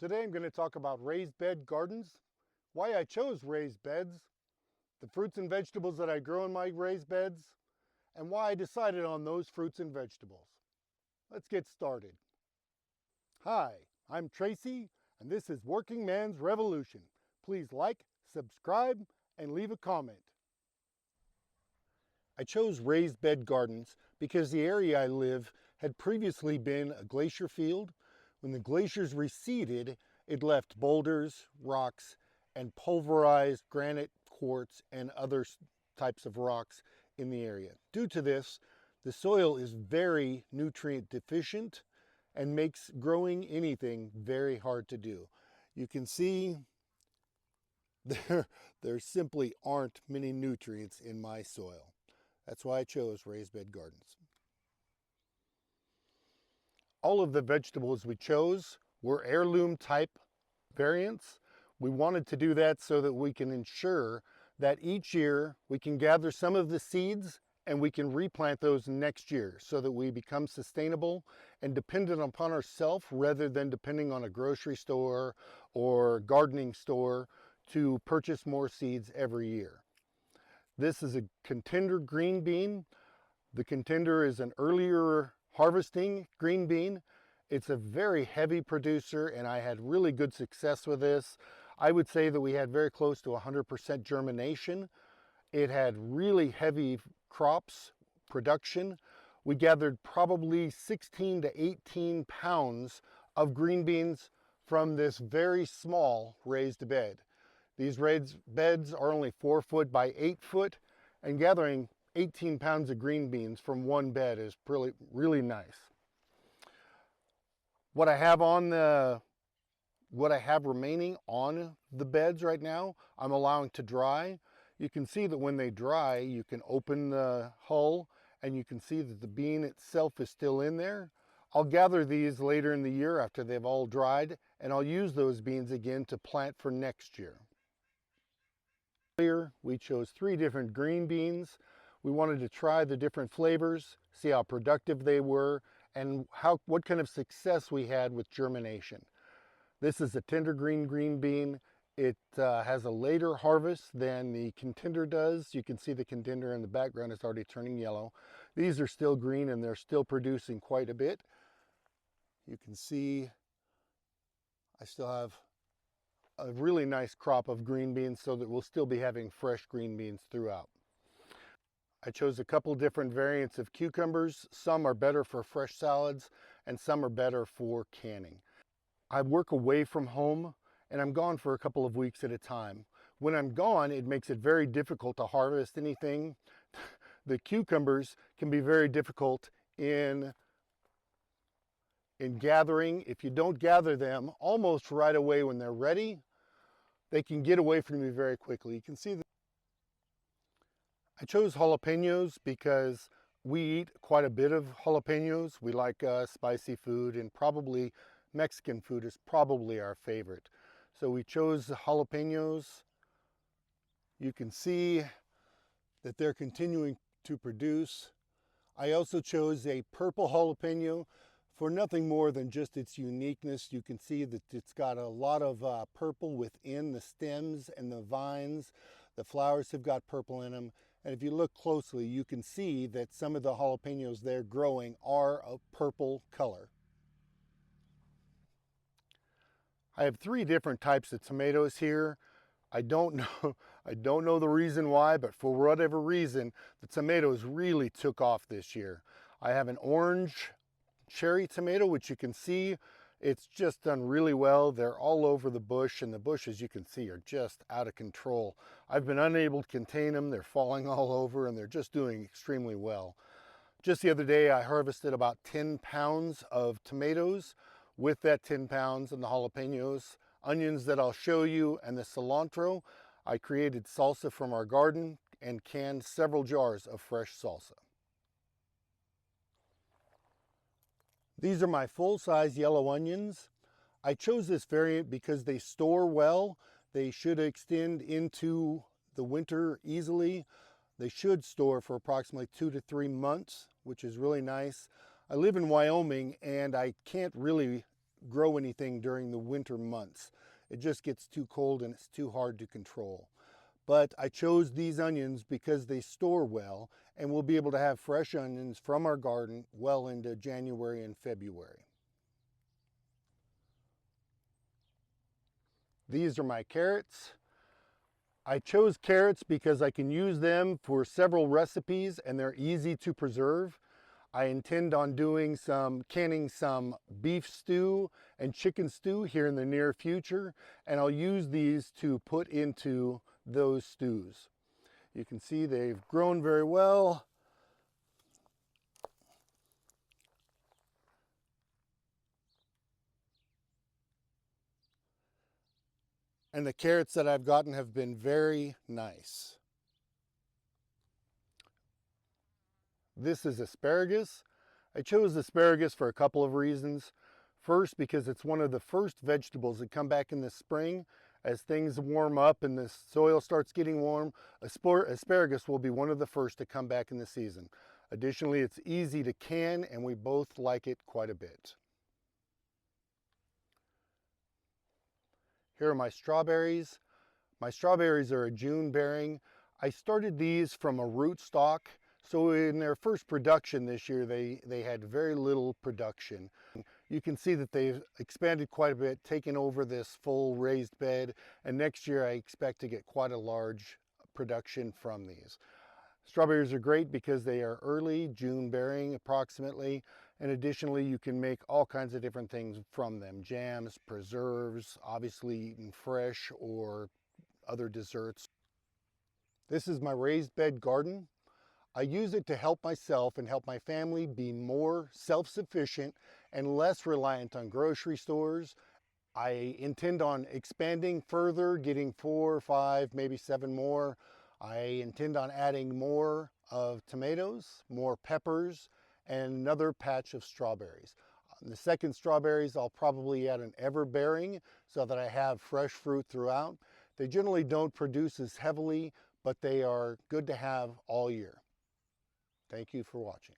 Today I'm going to talk about raised bed gardens, why I chose raised beds, the fruits and vegetables that I grow in my raised beds, and why I decided on those fruits and vegetables. Let's get started. Hi, I'm Tracy, and this is Working Man's Revolution. Please like, subscribe, and leave a comment. I chose raised bed gardens because the area I live had previously been a glacier field. When the glaciers receded, it left boulders, rocks, and pulverized granite, quartz, and other types of rocks in the area. Due to this, the soil is very nutrient deficient and makes growing anything very hard to do. You can see there simply aren't many nutrients in my soil. That's why I chose raised bed gardens. All of the vegetables we chose were heirloom type variants. We wanted to do that so that we can ensure that each year we can gather some of the seeds and we can replant those next year so that we become sustainable and dependent upon ourselves rather than depending on a grocery store or gardening store to purchase more seeds every year. This is a contender green bean. The contender is an earlier harvesting green bean. It's a very heavy producer and I had really good success with this. I would say that we had very close to 100% germination. It had really heavy crops production. We gathered probably 16 to 18 pounds of green beans from this very small raised bed. These raised beds are only 4 foot by 8 foot, and gathering 18 pounds of green beans from one bed is really nice. What I have remaining on the beds right now, I'm allowing to dry. You can see that when they dry, you can open the hull and you can see that the bean itself is still in there. I'll gather these later in the year after they've all dried, and I'll use those beans again to plant for next year. Earlier, we chose 3 different green beans. We wanted to try the different flavors, see how productive they were, and what kind of success we had with germination. This is a tender green bean. It has a later harvest than the contender does. You can see the contender in the background is already turning yellow. These are still green and they're still producing quite a bit. You can see I still have a really nice crop of green beans so that we'll still be having fresh green beans throughout. I chose a couple different variants of cucumbers. Some are better for fresh salads and some are better for canning. I work away from home and I'm gone for a couple of weeks at a time. When I'm gone, it makes it very difficult to harvest anything. The cucumbers can be very difficult in gathering. If you don't gather them almost right away when they're ready, they can get away from you very quickly. You can see that I chose jalapenos because we eat quite a bit of jalapenos. We like spicy food, and probably Mexican food is probably our favorite. So we chose the jalapenos. You can see that they're continuing to produce. I also chose a purple jalapeno for nothing more than just its uniqueness. You can see that it's got a lot of purple within the stems and the vines. The flowers have got purple in them. And if you look closely, you can see that some of the jalapenos they're growing are a purple color. I have 3 different types of tomatoes here. I don't know the reason why, but for whatever reason, the tomatoes really took off this year. I have an orange cherry tomato, which you can see it's just done really well. They're all over the bush, and the bushes you can see are just out of control. I've been unable to contain them. They're falling all over and they're just doing extremely well. Just the other day I harvested about 10 pounds of tomatoes. With that 10 pounds and the jalapenos, onions that I'll show you, and the cilantro, I created salsa from our garden and canned several jars of fresh salsa. These are my full-size yellow onions. I chose this variant because they store well. They should extend into the winter easily. They should store for approximately 2 to 3 months, which is really nice. I live in Wyoming and I can't really grow anything during the winter months. It just gets too cold and it's too hard to control. But I chose these onions because they store well, and we'll be able to have fresh onions from our garden well into January and February. These are my carrots. I chose carrots because I can use them for several recipes and they're easy to preserve. I intend on canning some beef stew and chicken stew here in the near future, and I'll use these to put into those stews. You can see they've grown very well. And the carrots that I've gotten have been very nice. This is asparagus. I chose asparagus for a couple of reasons. First, because it's one of the first vegetables that come back in the spring. As things warm up and the soil starts getting warm, asparagus will be one of the first to come back in the season. Additionally, it's easy to can and we both like it quite a bit. Here are my strawberries. My strawberries are a June bearing. I started these from a rootstock, so in their first production this year, they had very little production. You can see that they've expanded quite a bit, taken over this full raised bed, and next year I expect to get quite a large production from these. Strawberries are great because they are early, June bearing approximately, and additionally you can make all kinds of different things from them. Jams, preserves, obviously eaten fresh, or other desserts. This is my raised bed garden. I use it to help myself and help my family be more self-sufficient and less reliant on grocery stores. I intend on expanding further, getting 4 or 5, maybe 7 more. I intend on adding more of tomatoes, more peppers, and another patch of strawberries. On the second strawberries, I'll probably add an everbearing so that I have fresh fruit throughout. They generally don't produce as heavily, but they are good to have all year. Thank you for watching.